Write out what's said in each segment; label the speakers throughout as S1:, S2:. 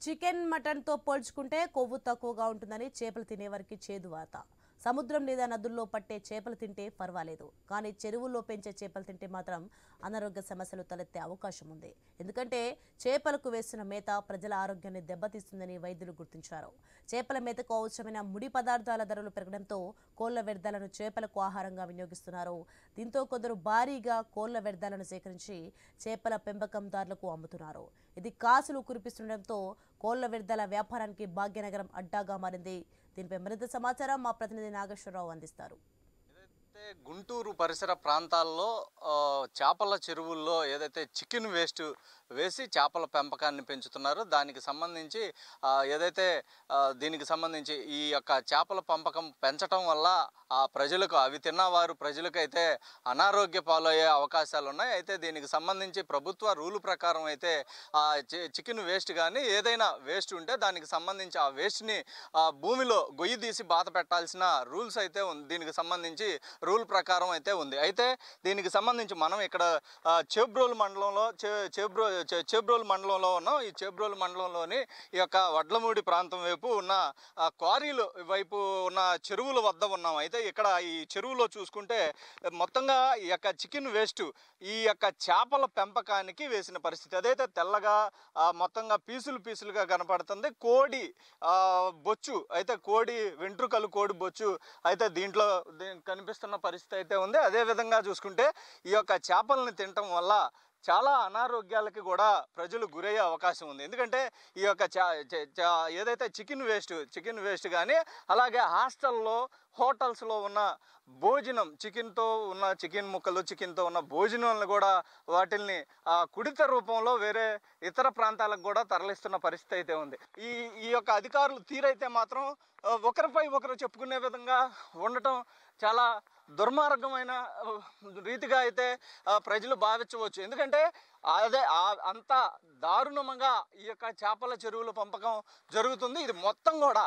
S1: Chicken మటన్తో పోల్చుకుంటే కొవ్వు తక్కువగా ఉంటుందని చేపలు తినేవారికి చేదు వార్త. సముద్రం లేదా నదుల్లో పట్టే చేపలు తింటే పర్వాలేదు, కానీ చెరువుల్లో పెంచే చేపలు తింటే మాత్రం అనారోగ్య సమస్యలు తలెత్తే అవకాశం ఉంది. ఎందుకంటే చేపలకు వేస్తున్న మేత ప్రజల ఆరోగ్యాన్ని దెబ్బతీస్తుందని వైద్యులు గుర్తించారు. చేపల మేతకు అవసరమైన ముడి పదార్థాల ధరలు పెరగడంతో కోళ్ల వ్యర్థాలను చేపలకు ఆహారంగా వినియోగిస్తున్నారు. దీంతో కొందరు భారీగా కోళ్ల వ్యర్థాలను సేకరించి చేపల పెంపకందారులకు అమ్ముతున్నారు. ఇది కాసులు కురిపిస్తుండటంతో కోళ్ల వ్యర్థాల వ్యాపారానికి భాగ్యనగరం అడ్డాగా మారింది. దీనిపై మరింత సమాచారం మా ప్రతినిధి నాగేశ్వరరావు అందిస్తారు.
S2: గుంటూరు పరిసర ప్రాంతాల్లో చేపల చెరువుల్లో ఏదైతే చికెన్ వేస్ట్ వేసి చేపల పెంపకాన్ని పెంచుతున్నారో దానికి సంబంధించి దీనికి సంబంధించి ఈ యొక్క చేపల పెంపకం పెంచడం వల్ల ఆ ప్రజలకు అవి తిన్నవారు ప్రజలకైతే అనారోగ్య పాలయ్యే అవకాశాలు ఉన్నాయి. అయితే దీనికి సంబంధించి ప్రభుత్వ రూల్ ప్రకారం అయితే చికెన్ వేస్ట్ కానీ ఏదైనా వేస్ట్ ఉంటే దానికి సంబంధించి ఆ వేస్ట్ని భూమిలో గొయ్యి తీసి బాత పెట్టాల్సిన రూల్స్ అయితే ఉంది. దీనికి సంబంధించి రూల్ ప్రకారం అయితే ఉంది. అయితే దీనికి సంబంధించి మనం ఇక్కడ చేబ్రోలు మండలంలో ఉన్నాం. ఈ చేబ్రోలు మండలంలోని ఈ యొక్క వడ్లమూడి ప్రాంతం వైపు ఉన్న క్వారీలు వైపు ఉన్న చెరువుల వద్ద ఉన్నాం. అయితే ఇక్కడ ఈ చెరువులో చూసుకుంటే మొత్తంగా ఈ యొక్క చికెన్ వేస్ట్ ఈ యొక్క చేపల పెంపకానికి వేసిన పరిస్థితి. అదైతే తెల్లగా మొత్తంగా పీసులుగా కనపడుతుంది. కోడి బొచ్చు అయితే కోడి వెంట్రుకలు కోడి బొచ్చు అయితే దీంట్లో కనిపిస్తున్న పరిస్థితి అయితే ఉంది. అదేవిధంగా చూసుకుంటే ఈ యొక్క చేపలను తినటం వల్ల చాలా అనారోగ్యాలకి కూడా ప్రజలు గురయ్యే అవకాశం ఉంది. ఎందుకంటే ఈ యొక్క ఏదైతే చికెన్ వేస్ట్ కానీ అలాగే హాస్టల్లో హోటల్స్లో ఉన్న భోజనం చికెన్ ముక్కలు చికెన్తో ఉన్న భోజనాలను కూడా వాటిల్ని కుడిత రూపంలో వేరే ఇతర ప్రాంతాలకు కూడా తరలిస్తున్న పరిస్థితి అయితే ఉంది. ఈ యొక్క అధికారులు తీరైతే మాత్రం ఒకరిపై ఒకరు చెప్పుకునే విధంగా ఉండటం చాలా దుర్మార్గమైన రీతిగా అయితే ప్రజలు భావించవచ్చు. ఎందుకంటే అంత దారుణంగా ఈ యొక్క చేపల చెరువుల పెంపకం జరుగుతుంది. ఇది మొత్తం కూడా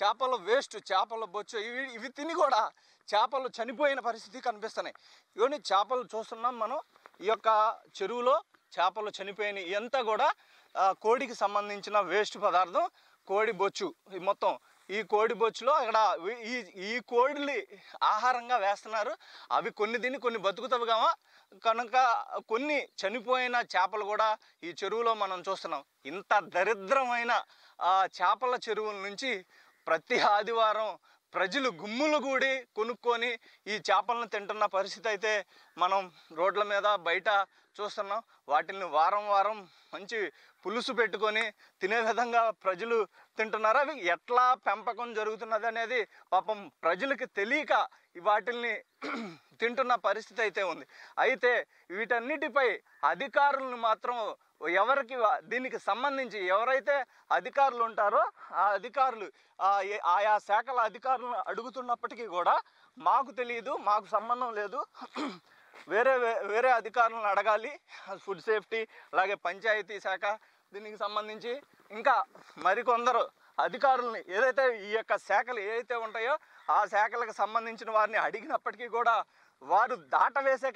S2: చేపల వేస్ట్ చేపల బొచ్చు ఇవి తిని కూడా చేపలు చనిపోయిన పరిస్థితి కనిపిస్తున్నాయి. ఇవన్నీ చేపలు చూస్తున్నాం మనం. ఈ యొక్క చెరువులో చేపలు చనిపోయినాయి. ఇదంతా కూడా కోడికి సంబంధించిన వేస్ట్ పదార్థం కోడి బొచ్చు. మొత్తం ఈ కోడి బొచ్చులో ఇక్కడ ఈ కోడిని ఆహారంగా వేస్తున్నారు. అవి కొన్ని తిని కొన్ని బతుకుతావుగా కనుక కొన్ని చనిపోయిన చేపలు కూడా ఈ చెరువులో మనం చూస్తున్నాం. ఇంత దరిద్రమైన చేపల చెరువుల నుంచి ప్రతి ఆదివారం ప్రజలు గుమ్ములు కూడి కొనుక్కొని ఈ చేపలను తింటున్న పరిస్థితి అయితే మనం రోడ్ల మీద బయట చూస్తున్నాం. వాటిని వారం మంచి పులుసు పెట్టుకొని తినే విధంగా ప్రజలు తింటున్నారు. అవి ఎట్లా పెంపకం జరుగుతున్నది అనేది పాపం ప్రజలకి తెలియక వాటిల్ని తింటున్న పరిస్థితి అయితే ఉంది. అయితే వీటన్నిటిపై అధికారులను మాత్రం దీనికి సంబంధించి ఎవరైతే అధికారులు ఉంటారో ఆ అధికారులు ఆయా శాఖల అధికారులను అడుగుతున్నప్పటికీ కూడా మాకు తెలియదు, మాకు సంబంధం లేదు, వేరే అధికారులను అడగాలి. ఫుడ్ సేఫ్టీ అలాగే పంచాయతీ శాఖ దీనికి సంబంధించి ఇంకా మరికొందరు అధికారులని ఏదైతే ఈ యొక్క శాఖలు ఏవైతే ఉంటాయో ఆ శాఖలకు సంబంధించిన వారిని అడిగినప్పటికీ కూడా వారు దాటవేసే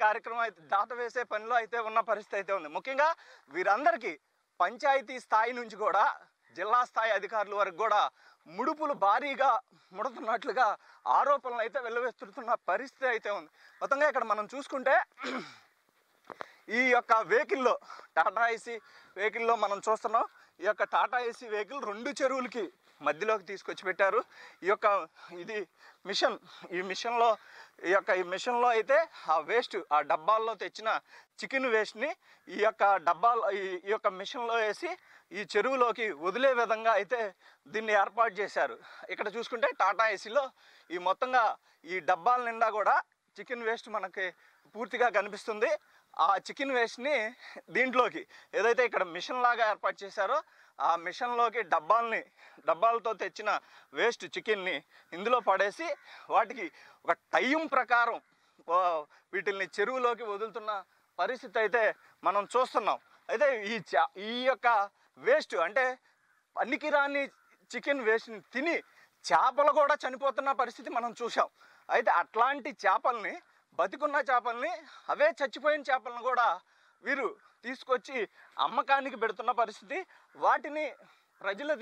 S2: పనిలో అయితే ఉన్న పరిస్థితి అయితే ఉంది. ముఖ్యంగా వీరందరికీ పంచాయతీ స్థాయి నుంచి కూడా జిల్లా స్థాయి అధికారుల వరకు కూడా ముడుపులు భారీగా ముడుతున్నట్లుగా ఆరోపణలు అయితే వెల్లువెత్తుతున్న పరిస్థితి అయితే ఉంది. మొత్తంగా ఇక్కడ మనం చూసుకుంటే ఈ యొక్క వెహికల్లో టాటా ఏసీ వెహికల్లో మనం చూస్తున్నాం. ఈ యొక్క టాటా ఏసీ వెహికల్ 2 చెరువులకి మధ్యలోకి తీసుకొచ్చి పెట్టారు. ఇది మిషన్. ఈ మిషన్లో అయితే ఆ వేస్ట్ ఆ డబ్బాల్లో తెచ్చిన చికెన్ వేస్ట్ని ఈ యొక్క మిషన్లో వేసి ఈ చెరువులోకి వదిలే విధంగా అయితే దీన్ని ఏర్పాటు చేశారు. ఇక్కడ చూసుకుంటే టాటా ఏసీలో ఈ మొత్తంగా ఈ డబ్బాల నిండా కూడా చికెన్ వేస్ట్ మనకి పూర్తిగా కనిపిస్తుంది. ఆ చికెన్ వేస్ట్ని దీంట్లోకి ఏదైతే ఇక్కడ మిషన్ లాగా ఏర్పాటు చేశారో ఆ మిషన్లోకి డబ్బాలతో తెచ్చిన వేస్ట్ చికెన్ని ఇందులో పడేసి వాటికి ఒక టైం ప్రకారం వీటిల్ని చెరువులోకి వదులుతున్న పరిస్థితి అయితే మనం చూస్తున్నాం. అయితే ఈ యొక్క వేస్ట్ అంటే పనికిరాని చికెన్ వేస్ట్ని తిని చేపలు కూడా చనిపోతున్న పరిస్థితి మనం చూసాం. అయితే అట్లాంటి చేపల్ని బతికున్న చేపల్ని అవే చచ్చిపోయిన చేపలను కూడా వీరు తీసుకొచ్చి అమ్మకానికి పెడుతున్న పరిస్థితి. వాటిని ప్రజలు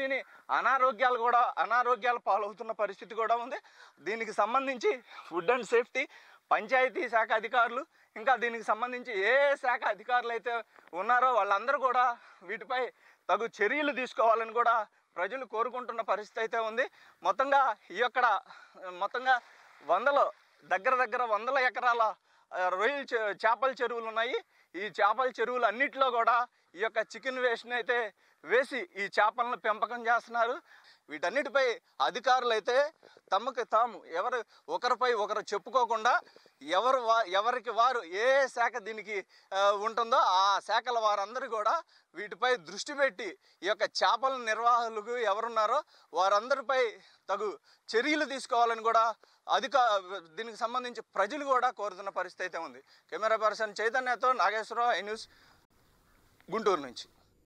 S2: అనారోగ్యాలు పాలవుతున్న పరిస్థితి కూడా ఉంది. దీనికి సంబంధించి ఫుడ్ అండ్ సేఫ్టీ, పంచాయతీ శాఖ అధికారులు, ఇంకా దీనికి సంబంధించి ఏ శాఖ అధికారులు అయితే ఉన్నారో వాళ్ళందరూ కూడా వీటిపై తగు చర్యలు తీసుకోవాలని కూడా ప్రజలు కోరుకుంటున్న పరిస్థితి అయితే ఉంది. మొత్తంగా దగ్గర వందల ఎకరాల రొయ్యల చేపల చెరువులు ఉన్నాయి. ఈ చేపల చెరువులు అన్నిటిలో కూడా ఈ యొక్క చికెన్ వేస్ట్ని అయితే వేసి ఈ చేపలను పెంపకం చేస్తున్నారు. వీటన్నిటిపై అధికారులు అయితే తమకు తాము ఒకరిపై ఒకరు చెప్పుకోకుండా ఎవరికి వారు ఏ శాఖ దీనికి ఉంటుందో ఆ శాఖల వారందరూ కూడా వీటిపై దృష్టి పెట్టి ఈ యొక్క చేపల నిర్వాహకులు ఎవరున్నారో వారందరిపై తగు చర్యలు తీసుకోవాలని కూడా దీనికి సంబంధించి ప్రజలు కూడా కోరుతున్న పరిస్థితి అయితే ఉంది. కెమెరా పర్సన్ చైతన్యతో నాగేశ్వరరావు, ఐ న్యూస్, గుంటూరు నుంచి.